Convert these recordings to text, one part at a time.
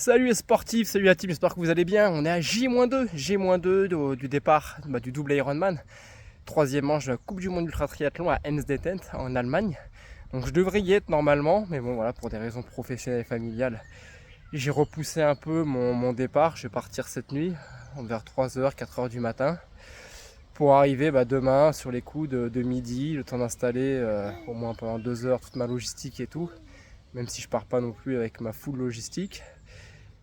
Salut les sportifs, salut la team, j'espère que vous allez bien. On est à J-2 du départ du double Ironman. Troisième manche de la Coupe du Monde Ultra Triathlon à Emsdetten en Allemagne. Donc je devrais y être normalement, mais bon voilà, pour des raisons professionnelles et familiales, j'ai repoussé un peu mon départ. Je vais partir cette nuit, vers 3h, 4h du matin, pour arriver demain sur les coups de midi, le temps d'installer au moins pendant 2 heures toute ma logistique et tout, même si je pars pas non plus avec ma full logistique.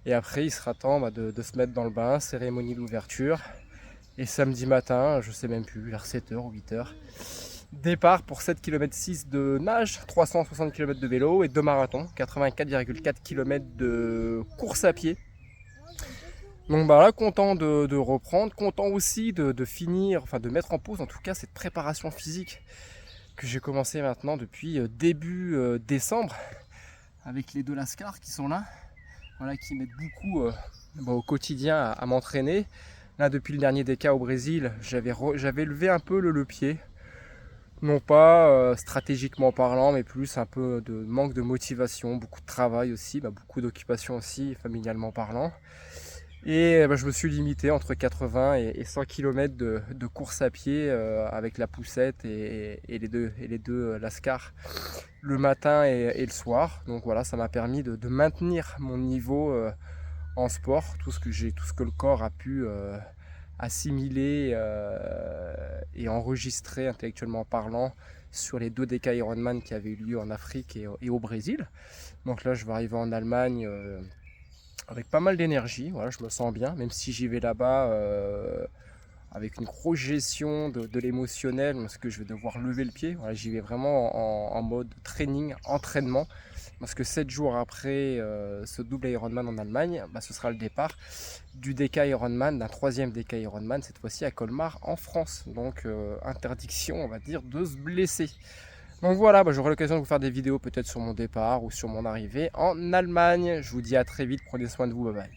Et après, il sera temps de se mettre dans le bain, cérémonie d'ouverture. Et samedi matin, je sais même plus, vers 7h ou 8h, départ pour 7,6 km de nage, 360 km de vélo et 2 marathons, 84,4 km de course à pied. Donc là, content de reprendre, content aussi de finir, enfin de mettre en pause en tout cas cette préparation physique que j'ai commencé maintenant depuis début décembre, avec les deux Lascar qui sont là. Voilà, qui m'aident beaucoup au quotidien à m'entraîner. Là, depuis le dernier DK au Brésil, j'avais levé un peu le pied. Non pas stratégiquement parlant, mais plus un peu de manque de motivation, beaucoup de travail aussi, beaucoup d'occupation aussi, familialement parlant. Et je me suis limité entre 80 et 100 km de course à pied avec la poussette et les deux Lascar le matin et le soir. Donc voilà, ça m'a permis de maintenir mon niveau en sport, tout ce que le corps a pu assimiler et enregistrer intellectuellement parlant sur les 2 DK Ironman qui avaient eu lieu en Afrique et au Brésil. Donc là, je vais arriver en Allemagne avec pas mal d'énergie. Voilà, je me sens bien, même si j'y vais là-bas avec une grosse gestion de l'émotionnel, parce que je vais devoir lever le pied. Voilà, j'y vais vraiment en mode training, entraînement, parce que 7 jours après ce double Ironman en Allemagne, ce sera le départ du DK Ironman, d'un 3e DK Ironman, cette fois-ci à Colmar en France. Donc interdiction, on va dire, de se blesser. Donc voilà, j'aurai l'occasion de vous faire des vidéos peut-être sur mon départ ou sur mon arrivée en Allemagne. Je vous dis à très vite, prenez soin de vous, bye bye.